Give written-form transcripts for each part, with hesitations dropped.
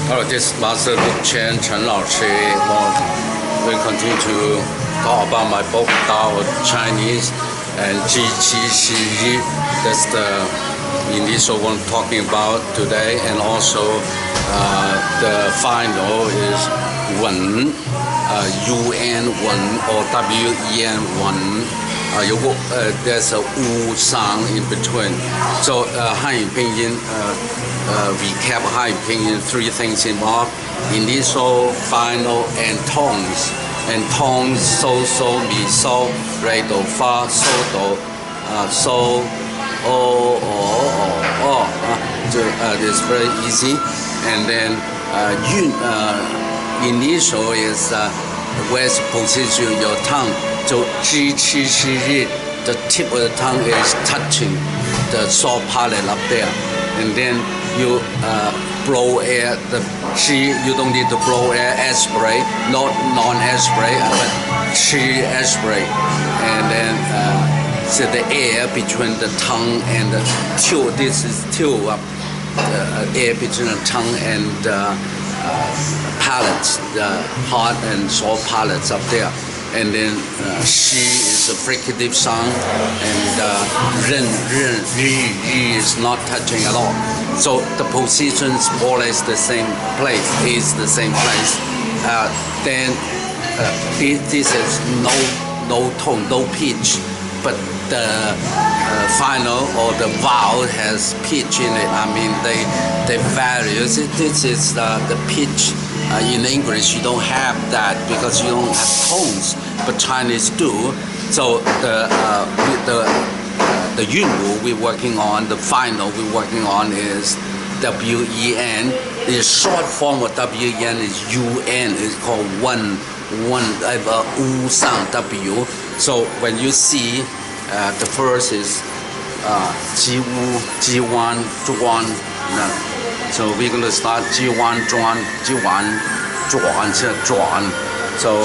Hello, this is Master Luke Chen, Chen Lao Chi. We'll continue to talk about my book, Tao Chinese and Ji Qi Xi Yi. That's the initial one I'm talking about today. And also the final is Wen, UN Wen or WEN Wen. There's a U sound in between. So Hanyu Pinyin, recap Hanyu Pinyin, three things involved: initial, final, and tones. And tones, so, mi, so, re, do, fa, so, do, so, o, it's very easy. And then yun, initial is where's position your tongue. So zhi, qi, shi, yi, the tip of the tongue is touching the soft palate up there. And then you blow air, the qi, you don't need to blow air, aspirate, not non-aspirate, but qi aspirate. And then so the air between the tongue and the tiu, this is tiu, air between the tongue and palates, the hard and soft palates up there. And then shi is a fricative sound, and ren, ri is not touching at all. So the positions more or less the same place, is the same place. Then this is no tone, no pitch, but the final or the vowel has pitch in it. I mean they vary. This is the pitch. In English, you don't have that because you don't have tones, but Chinese do. So the yunwu we're working on, the final we're working on is WEN. The short form of WEN is UN. It's called one U sound W. So when you see the first is Ji Wu, Ji Wan, Zhuan. So we're going to start Ji Wan, Zhuan, Ji Wan, Zhuan, Zhuan. So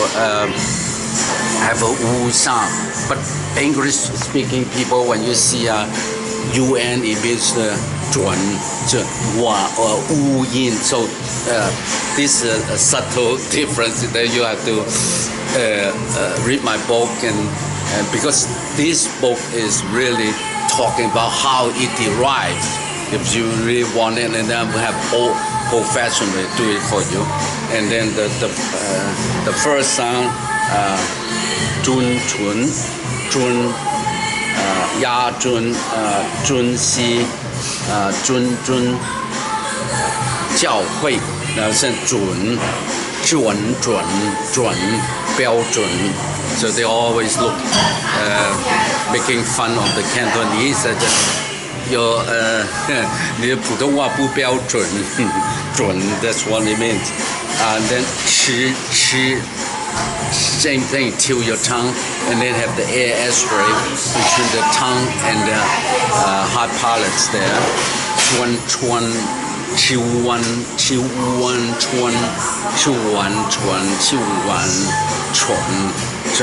have a Wu sound. But English speaking people, when you see UN, it means Zhuan, Wan, or Wu Yin. So this is a subtle difference that you have to read my book, and because this book is really talking about how it derives. If you really want it, and then we have all professionally do it for you. And then the first sound, zhun, chun, zhun, ya, zhun, zhun, xi, zhun, jiao hui, 然后是准 标准. So they always look making fun of the Cantonese.你的普通话不标准，准 that's what it means. And then 吃 same thing, till your tongue, and then have the air aspirate between the tongue and the hard palates there. chuan, 秋完 春 这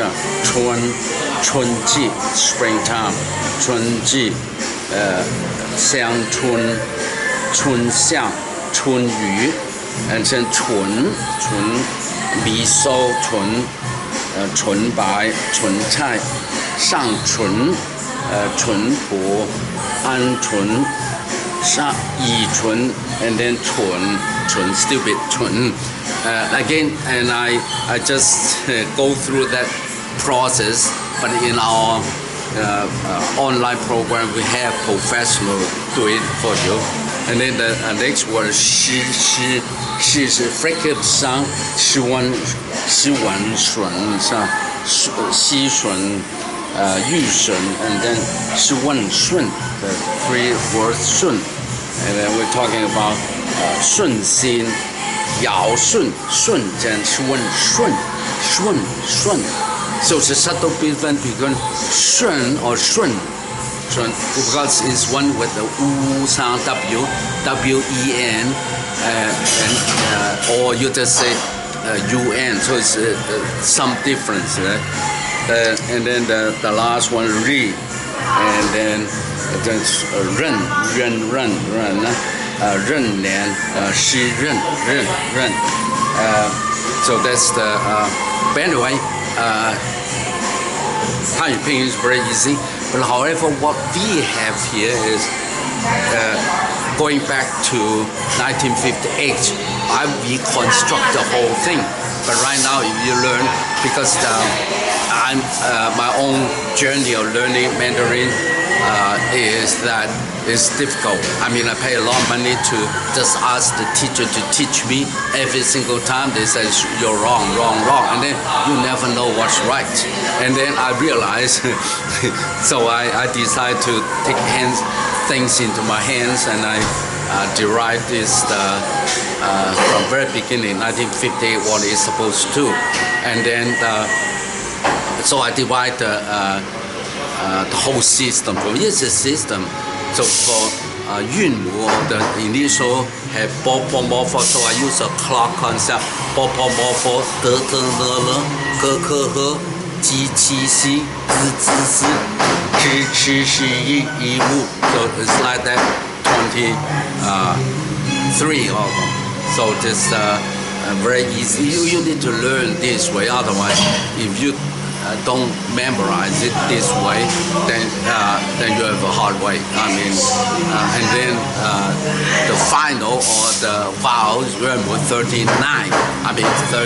春季 springtime 春季香春香春雨 and then 醇 米寿醇白醇菜上醇淳朴安醇上乙醇 and then 醇 stupid 醇 again, and I just go through that process, but in our online program we have professional do it for you. And then the next word 西是 fricative sound 西文顺西顺玉顺 and then 西文顺 the three words 顺. And then we're talking about 顺心 Yao Shun, Shun, and Shun. So it's a subtle difference between Shun or Shun, because it's one with the U sound W-E-N, or you just say UN, so it's some difference, right? And then the last one, Ri, and then ren. 任年shi ren. So that's the but anyway, Hanyu Pinyin is very easy. But however, what we have here is going back to 1958. I reconstruct the whole thing. But right now, if you learn, because I'm my own journey of learning Mandarin is difficult. I mean, I pay a lot of money to just ask the teacher to teach me. Every single time they say you're wrong, and then you never know what's right. And then I realize, so I decide to take things into my hands, and I derived this from very beginning, 1958, what it's supposed to, and then so I divide the whole system. For it's a system. So for Yunmu, the initial have bo po mo fo, so I use a clock concept. Bo po mo fo, de de le le, ge ke he, ji qi xi, zi zi zi, chi chi shi yi yi wu. So it's like that 23 of them. So this very easy. You need to learn this way. Otherwise, if you don't memorize it this way, then you have a hard way. I mean, and then the final or the vowels remember 39. I mean 39.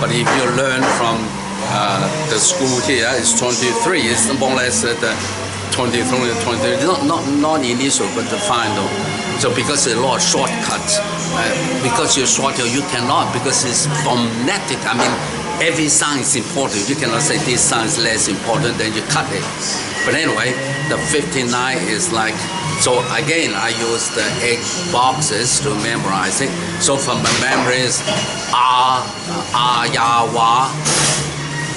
But if you learn from the school here, it's 23. It's more or less the 23, not initial, but the final. So because there's a lot of shortcuts, because you're shorter, you cannot, because it's phonetic. I mean, every sound is important. You cannot say this sound is less important, then you cut it. But anyway, the 59 is like, so again, I use the 8 boxes to memorize it. So from my memories, ya, wa,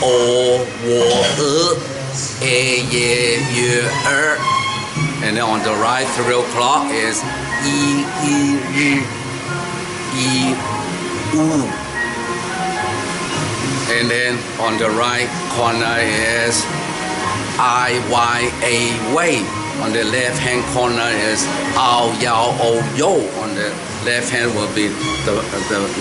o, wo, ye, ye, and then on the right, 3 o'clock is I, u. And then on the right corner is I, Y, A, way. On the left hand corner is Ao, Yao, O, Yo. On the left hand will be the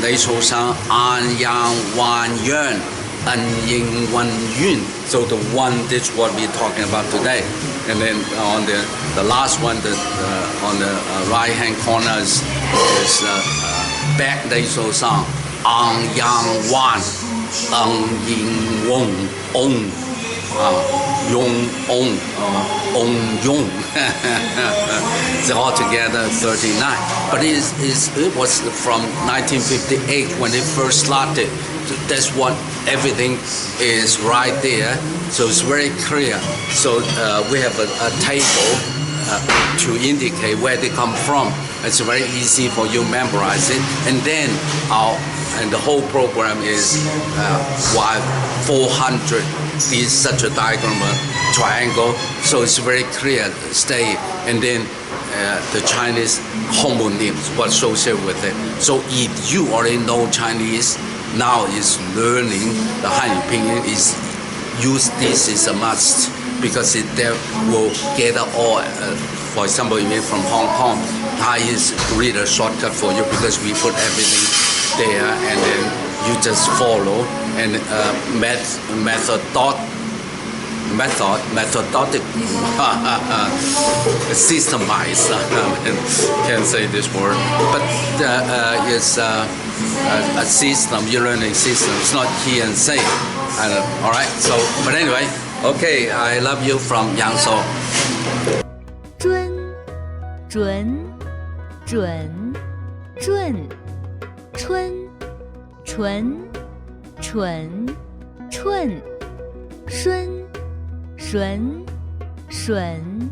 nasal sound An, Yang, Wan, Yuan, An, Ying, Wan, Yun. So the one, this is what we're talking about today. And then on the last one, on the right hand corner is back nasal sound Ang, Yang, Wan. Ying, Wong, Ong, Yong, Ong, Ong, Yong. So altogether 39. But it was from 1958 when it first started. That's what everything is right there. So it's very clear. So we have a table to indicate where they come from. It's very easy for you to memorize it. And then and the whole program is 400 is such a diagram, a triangle, so it's very clear, stay, and then the Chinese homonyms, what's associated with it. So if you already know Chinese, now is learning the Hanyu Pinyin, is use this is a must, because there will get all, for example, you from Hong Kong, I is read a shortcut for you because we put everything there, and then you just follow, and methodologic systemized. Can't say this word, but it's a system. You're learning system. It's not he and say. All right. So, but anyway, okay. I love you from Yangzhou. 准、准、准、准、春、纯、蠢、蠢、顺、顺、顺、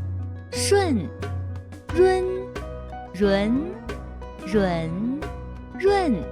顺、润、润、润、润。